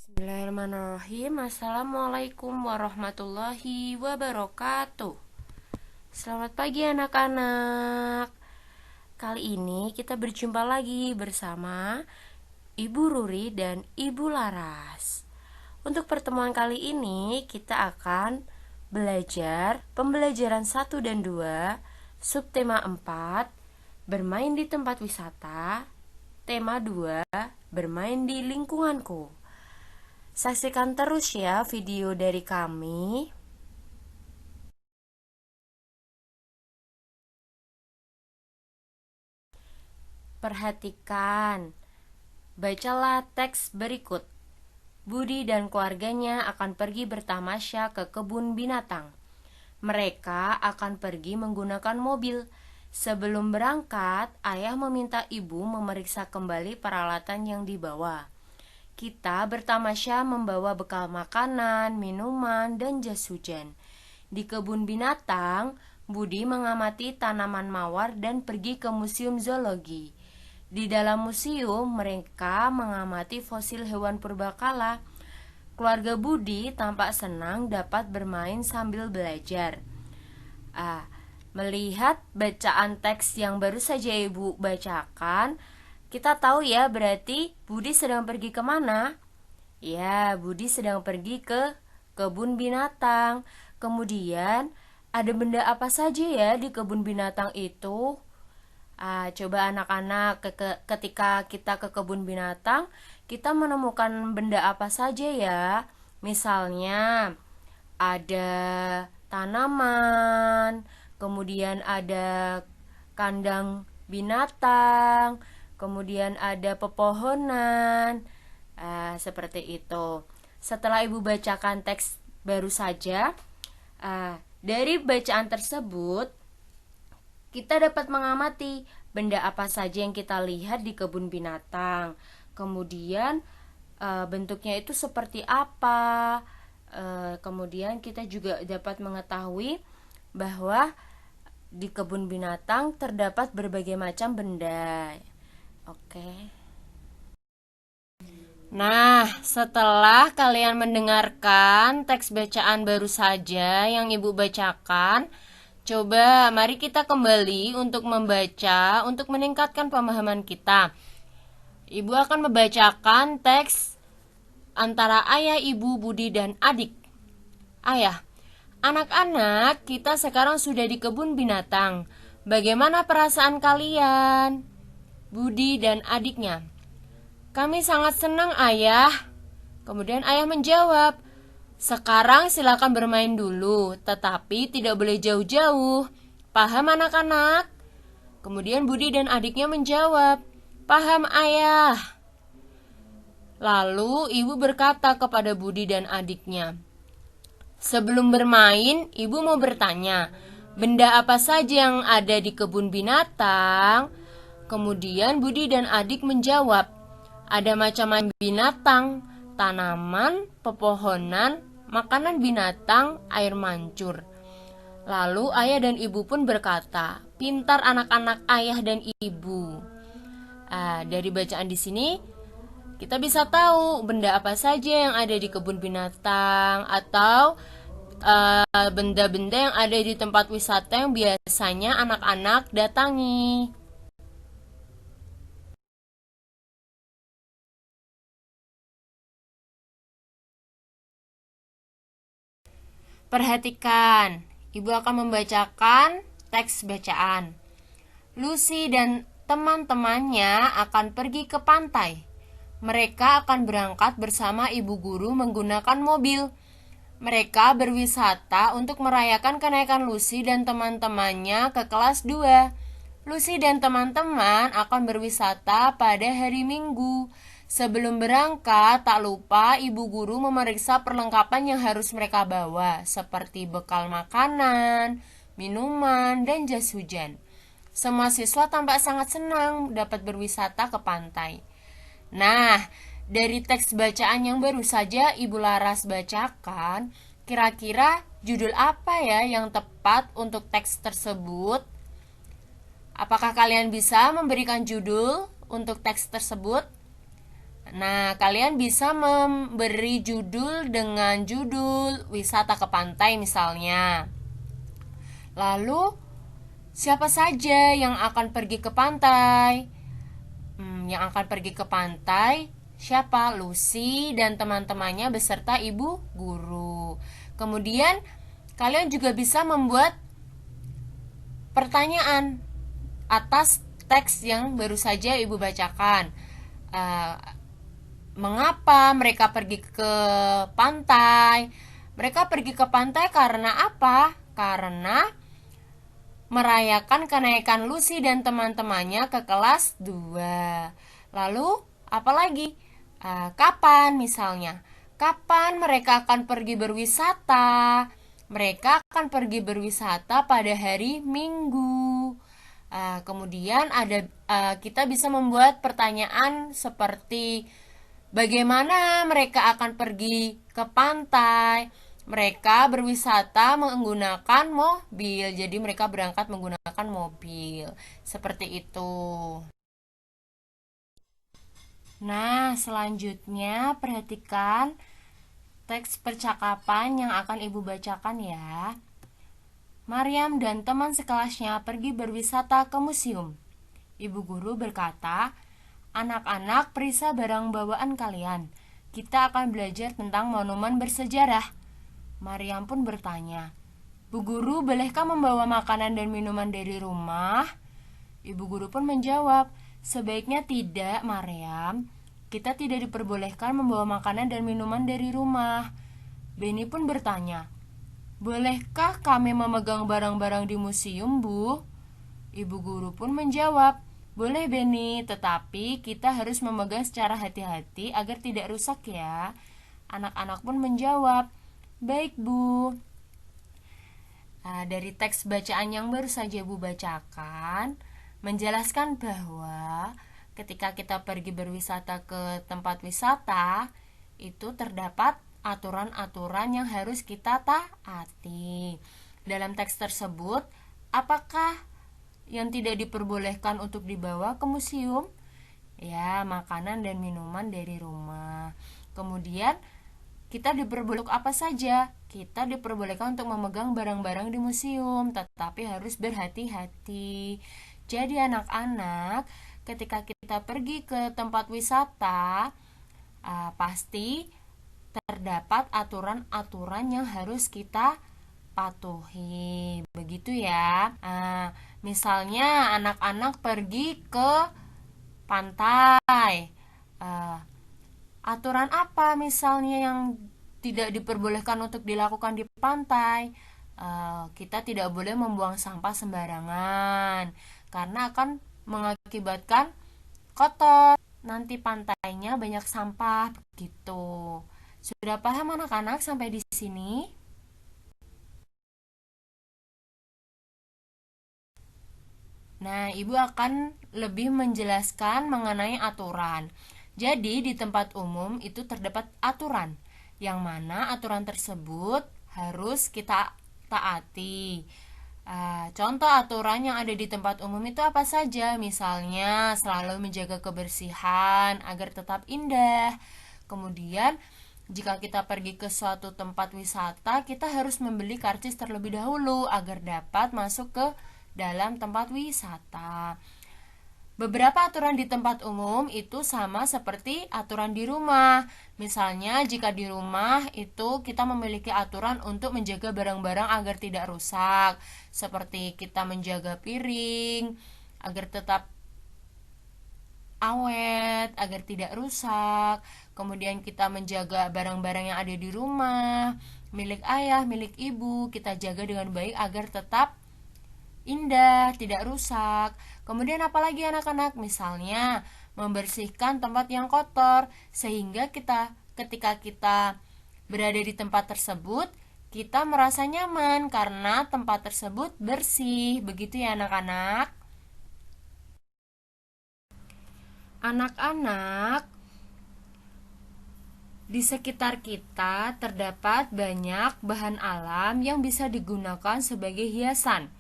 Bismillahirrahmanirrahim. Assalamualaikum warahmatullahi wabarakatuh. Selamat pagi anak-anak. Kali ini kita berjumpa lagi bersama Ibu Ruri dan Ibu Laras. Untuk pertemuan kali ini kita akan belajar pembelajaran 1 dan 2, subtema 4, bermain di tempat wisata, tema 2, bermain di lingkunganku. Saksikan terus ya video dari kami. Perhatikan, bacalah teks berikut. Budi dan keluarganya akan pergi bertamasya ke kebun binatang. Mereka akan pergi menggunakan mobil. Sebelum berangkat, ayah meminta ibu memeriksa kembali peralatan yang dibawa. Kita bertamasya membawa bekal makanan, minuman, dan jas hujan. Di kebun binatang, Budi mengamati tanaman mawar dan pergi ke museum zoologi. Di dalam museum, mereka mengamati fosil hewan purbakala. Keluarga Budi tampak senang dapat bermain sambil belajar. Melihat bacaan teks yang baru saja Ibu bacakan, kita tahu ya berarti Budi sedang pergi kemana? Ya, Budi sedang pergi ke kebun binatang. Kemudian ada benda apa saja ya di kebun binatang itu? Coba anak-anak ketika kita ke kebun binatang, kita menemukan benda apa saja ya? Misalnya ada tanaman, kemudian ada kandang binatang, kemudian ada pepohonan, seperti itu. Setelah Ibu bacakan teks baru saja, dari bacaan tersebut kita dapat mengamati benda apa saja yang kita lihat di kebun binatang. Kemudian bentuknya itu seperti apa. Kemudian kita juga dapat mengetahui bahwa di kebun binatang terdapat berbagai macam benda. Oke. Nah, setelah kalian mendengarkan teks bacaan baru saja yang Ibu bacakan, coba mari kita kembali untuk membaca untuk meningkatkan pemahaman kita. Ibu akan membacakan teks antara ayah, ibu, Budi, dan adik. Ayah, anak-anak, kita sekarang sudah di kebun binatang. Bagaimana perasaan kalian? Budi dan adiknya, kami sangat senang ayah. Kemudian ayah menjawab, sekarang silakan bermain dulu, tetapi tidak boleh jauh-jauh. Paham anak-anak? Kemudian Budi dan adiknya menjawab, paham ayah. Lalu ibu berkata kepada Budi dan adiknya, sebelum bermain, ibu mau bertanya, benda apa saja yang ada di kebun binatang? Kemudian Budi dan adik menjawab, ada macam-macam binatang, tanaman, pepohonan, makanan binatang, air mancur. Lalu ayah dan ibu pun berkata, pintar anak-anak ayah dan ibu. Dari bacaan di sini kita bisa tahu benda apa saja yang ada di kebun binatang atau benda-benda yang ada di tempat wisata yang biasanya anak-anak datangi. Perhatikan, Ibu akan membacakan teks bacaan. Lucy dan teman-temannya akan pergi ke pantai. Mereka akan berangkat bersama ibu guru menggunakan mobil. Mereka berwisata untuk merayakan kenaikan Lucy dan teman-temannya ke kelas 2. Lucy dan teman-teman akan berwisata pada hari Minggu. Sebelum berangkat, tak lupa ibu guru memeriksa perlengkapan yang harus mereka bawa, seperti bekal makanan, minuman, dan jas hujan. Semua siswa tampak sangat senang dapat berwisata ke pantai. Nah, dari teks bacaan yang baru saja Ibu Laras bacakan, kira-kira judul apa ya yang tepat untuk teks tersebut? Apakah kalian bisa memberikan judul untuk teks tersebut? Nah, kalian bisa memberi judul dengan judul wisata ke pantai misalnya. Lalu, siapa saja yang akan pergi ke pantai? Yang akan pergi ke pantai siapa? Lucy dan teman-temannya beserta ibu guru. Kemudian, kalian juga bisa membuat pertanyaan atas teks yang baru saja ibu bacakan. Eh, Mengapa mereka pergi ke pantai? Mereka pergi ke pantai karena apa? Karena merayakan kenaikan Lucy dan teman-temannya ke kelas 2. Lalu, apalagi? Kapan misalnya? Kapan mereka akan pergi berwisata? Mereka akan pergi berwisata pada hari Minggu. Kemudian kita bisa membuat pertanyaan seperti bagaimana mereka akan pergi ke pantai? Mereka berwisata menggunakan mobil. Jadi mereka berangkat menggunakan mobil. Seperti itu. Nah, selanjutnya perhatikan teks percakapan yang akan Ibu bacakan ya. Maryam dan teman sekelasnya pergi berwisata ke museum. Ibu guru berkata, "Anak-anak, periksa barang bawaan kalian. Kita akan belajar tentang monumen bersejarah." Maryam pun bertanya, "Bu guru, bolehkah membawa makanan dan minuman dari rumah?" Ibu guru pun menjawab, "Sebaiknya tidak, Maryam. Kita tidak diperbolehkan membawa makanan dan minuman dari rumah." Benny pun bertanya, "Bolehkah kami memegang barang-barang di museum, Bu?" Ibu guru pun menjawab, "Boleh, Benny, tetapi kita harus memegang secara hati-hati agar tidak rusak ya." Anak-anak pun menjawab, "Baik, Bu." Dari teks bacaan yang baru saja Bu bacakan, menjelaskan bahwa ketika kita pergi berwisata ke tempat wisata, itu terdapat aturan-aturan yang harus kita taati. Dalam teks tersebut, apakah yang tidak diperbolehkan untuk dibawa ke museum? Ya, makanan dan minuman dari rumah. Kemudian, kita diperbolehkan apa saja? Kita diperbolehkan untuk memegang barang-barang di museum, tetapi harus berhati-hati. Jadi anak-anak, ketika kita pergi ke tempat wisata, pasti terdapat aturan-aturan yang harus kita patuhi. Begitu ya. Misalnya anak-anak pergi ke pantai. Aturan apa misalnya yang tidak diperbolehkan untuk dilakukan di pantai? Kita tidak boleh membuang sampah sembarangan karena akan mengakibatkan kotor. Nanti pantainya banyak sampah begitu. Sudah paham anak-anak sampai di sini? Nah, Ibu akan lebih menjelaskan mengenai aturan. Jadi, di tempat umum itu terdapat aturan, yang mana aturan tersebut harus kita taati. Contoh aturan yang ada di tempat umum itu apa saja? Misalnya, selalu menjaga kebersihan agar tetap indah. Kemudian, jika kita pergi ke suatu tempat wisata, kita harus membeli karcis terlebih dahulu agar dapat masuk ke dalam tempat wisata. Beberapa aturan di tempat umum itu sama seperti aturan di rumah. Misalnya, jika di rumah itu kita memiliki aturan untuk menjaga barang-barang agar tidak rusak, seperti kita menjaga piring agar tetap awet, agar tidak rusak. Kemudian kita menjaga barang-barang yang ada di rumah, milik ayah, milik ibu, kita jaga dengan baik agar tetap indah, tidak rusak. Kemudian apalagi anak-anak? Misalnya membersihkan tempat yang kotor sehingga ketika kita berada di tempat tersebut, kita merasa nyaman karena tempat tersebut bersih. Begitu ya anak-anak. Anak-anak, di sekitar kita terdapat banyak bahan alam yang bisa digunakan sebagai hiasan.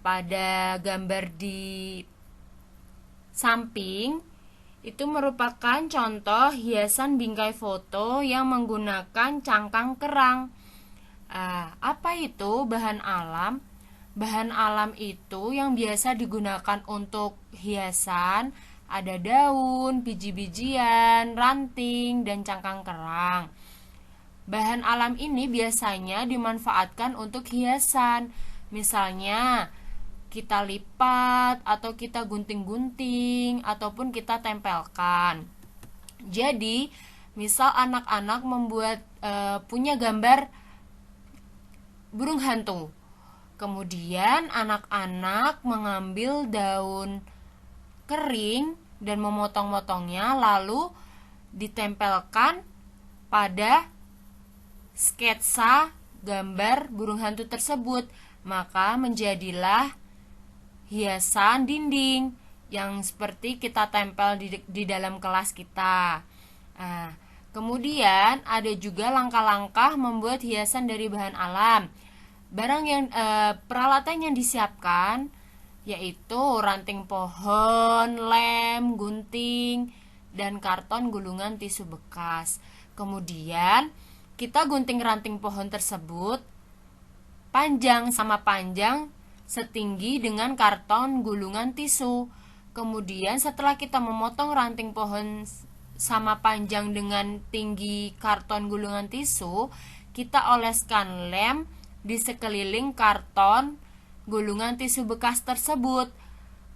Pada gambar di samping Itu merupakan contoh hiasan bingkai foto yang menggunakan cangkang kerang. Apa itu bahan alam? Bahan alam itu yang biasa digunakan untuk hiasan ada daun, biji-bijian, ranting, dan cangkang kerang. Bahan alam ini biasanya dimanfaatkan untuk hiasan. Misalnya, kita lipat atau kita gunting-gunting ataupun kita tempelkan. Jadi, misal anak-anak membuat punya gambar burung hantu. Kemudian anak-anak mengambil daun kering dan memotong-motongnya lalu ditempelkan pada sketsa gambar burung hantu tersebut, maka menjadilah hiasan dinding yang seperti kita tempel di dalam kelas kita. Kemudian ada juga langkah-langkah membuat hiasan dari bahan alam. Peralatan yang disiapkan yaitu ranting pohon, lem, gunting, dan karton gulungan tisu bekas. Kemudian kita gunting ranting pohon tersebut panjang setinggi dengan karton gulungan tisu. Kemudian setelah kita memotong ranting pohon sama panjang dengan tinggi karton gulungan tisu, kita oleskan lem di sekeliling karton gulungan tisu bekas tersebut.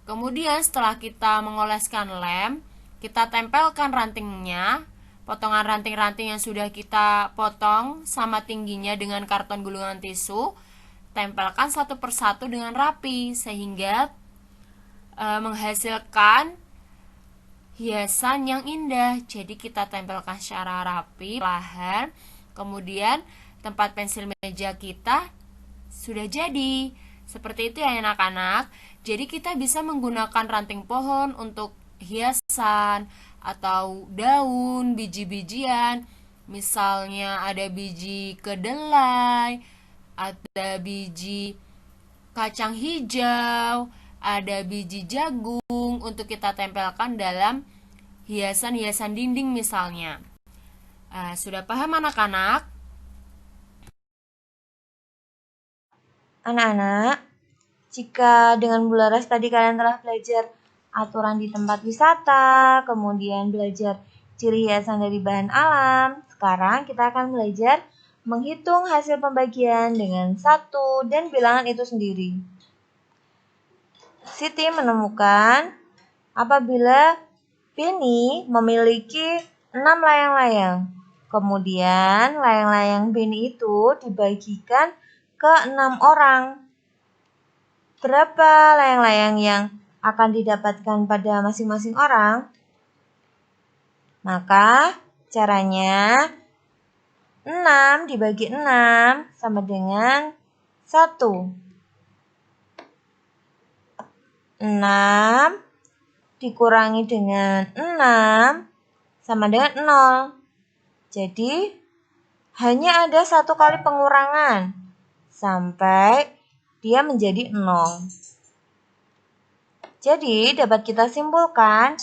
Kemudian setelah kita mengoleskan lem, kita tempelkan rantingnya, potongan ranting-ranting yang sudah kita potong sama tingginya dengan karton gulungan tisu, tempelkan satu persatu dengan rapi sehingga menghasilkan hiasan yang indah. Jadi kita tempelkan secara rapi, perlahan. Kemudian tempat pensil meja kita sudah jadi. Seperti itu ya anak-anak. Jadi kita bisa menggunakan ranting pohon untuk hiasan atau daun, biji-bijian. Misalnya ada biji kedelai, ada biji kacang hijau, ada biji jagung untuk kita tempelkan dalam hiasan-hiasan dinding misalnya. Sudah paham anak-anak? Anak-anak, jika dengan Bu Laras tadi kalian telah belajar aturan di tempat wisata, kemudian belajar ciri hiasan dari bahan alam, sekarang kita akan belajar menghitung hasil pembagian dengan 1 dan bilangan itu sendiri. Siti menemukan apabila Beni memiliki 6 layang-layang. Kemudian layang-layang Beni itu dibagikan ke 6 orang. Berapa layang-layang yang akan didapatkan pada masing-masing orang? Maka caranya 6 dibagi 6 sama dengan 1. 6 dikurangi dengan 6 sama dengan 0. Jadi hanya ada 1 kali pengurangan sampai dia menjadi 0. Jadi dapat kita simpulkan,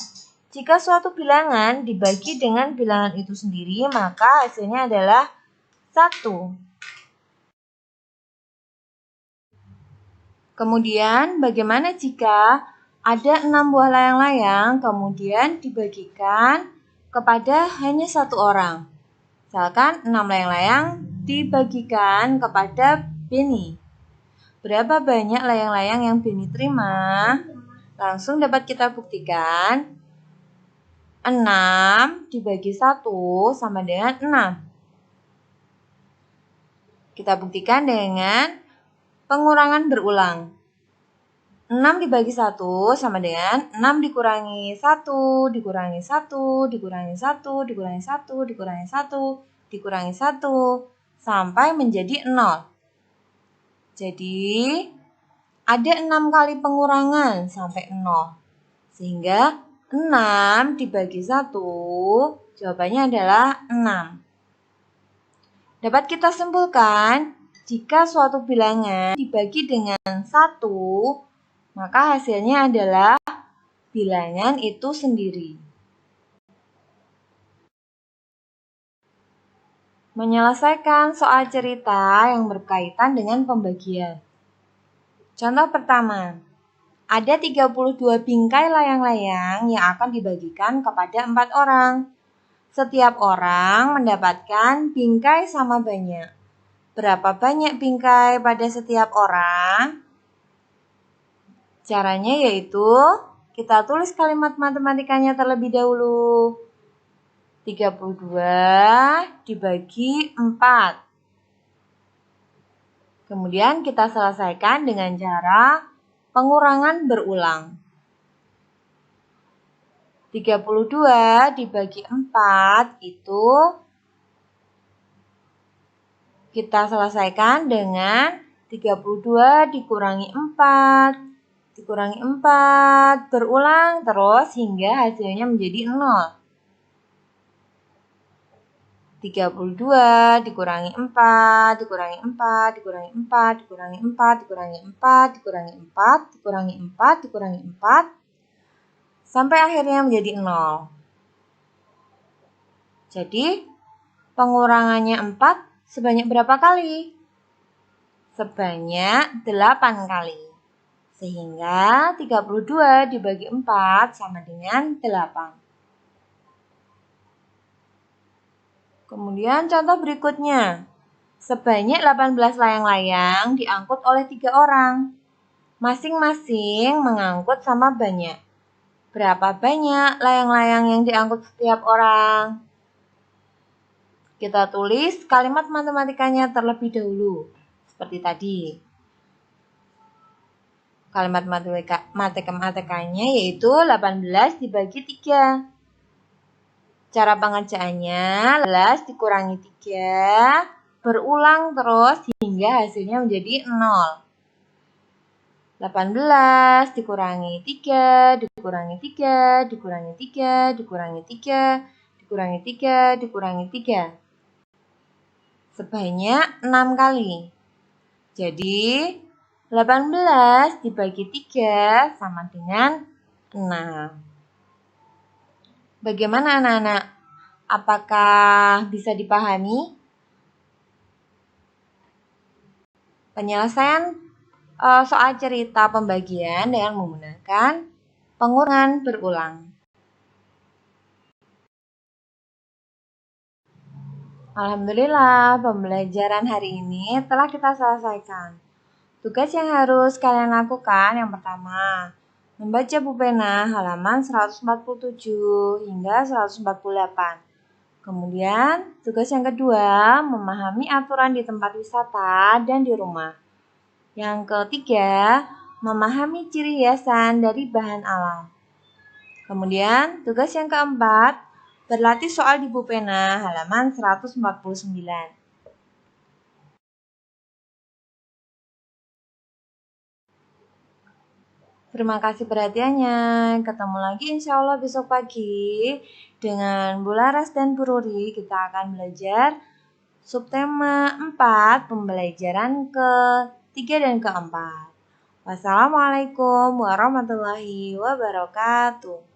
jika suatu bilangan dibagi dengan bilangan itu sendiri, maka hasilnya adalah 1. Kemudian bagaimana jika ada 6 buah layang-layang kemudian dibagikan kepada hanya 1 orang? Misalkan 6 layang-layang dibagikan kepada Beni. Berapa banyak layang-layang yang Beni terima? Langsung dapat kita buktikan. 6 dibagi 1 sama dengan 6. Kita buktikan dengan pengurangan berulang. 6 dibagi 1 sama dengan 6 dikurangi 1, dikurangi 1, dikurangi 1, dikurangi 1, dikurangi 1, dikurangi 1, sampai menjadi 0. Jadi, ada 6 kali pengurangan sampai 0. Sehingga 6 dibagi 1, jawabannya adalah 6. Dapat kita simpulkan, jika suatu bilangan dibagi dengan 1, maka hasilnya adalah bilangan itu sendiri. Menyelesaikan soal cerita yang berkaitan dengan pembagian. Contoh pertama, ada 32 bingkai layang-layang yang akan dibagikan kepada 4 orang. Setiap orang mendapatkan bingkai sama banyak. Berapa banyak bingkai pada setiap orang? Caranya yaitu kita tulis kalimat matematikanya terlebih dahulu. 32 dibagi 4. Kemudian kita selesaikan dengan cara pengurangan berulang. 32 dibagi 4 itu kita selesaikan dengan 32 dikurangi 4. Dikurangi 4, berulang terus hingga hasilnya menjadi 0. 32 dikurangi 4, dikurangi 4, dikurangi 4, dikurangi 4, dikurangi 4, dikurangi 4, dikurangi 4, dikurangi 4, sampai akhirnya menjadi 0. Jadi, pengurangannya 4 sebanyak berapa kali? Sebanyak 8 kali. Sehingga 32 dibagi 4 sama dengan 8. Kemudian contoh berikutnya. Sebanyak 18 layang-layang diangkut oleh 3 orang. Masing-masing mengangkut sama banyak. Berapa banyak layang-layang yang diangkut setiap orang? Kita tulis kalimat matematikanya terlebih dahulu. Seperti tadi. Kalimat matematikanya yaitu 18 dibagi 3. Cara pengerjaannya 18 dikurangi 3, berulang terus hingga hasilnya menjadi 0. 18 dikurangi 3, dikurangi 3, dikurangi 3, dikurangi 3, dikurangi 3, dikurangi 3. Sebanyak 6 kali. Jadi 18 dibagi 3 sama dengan 6. Bagaimana anak-anak? Apakah bisa dipahami? Penyelesaian soal cerita pembagian dengan menggunakan pengurangan berulang. Alhamdulillah, pembelajaran hari ini telah kita selesaikan. Tugas yang harus kalian lakukan yang pertama, membaca Bupena halaman 147 hingga 148. Kemudian, tugas yang kedua, memahami aturan di tempat wisata dan di rumah. Yang ketiga, memahami ciri hiasan dari bahan alam. Kemudian, tugas yang keempat, berlatih soal di Bupena halaman 149. Terima kasih perhatiannya. Ketemu lagi insya Allah besok pagi dengan Bu Laras dan Bu Ruri. Kita akan belajar subtema 4, pembelajaran ke-3 dan ke-4. Wassalamualaikum warahmatullahi wabarakatuh.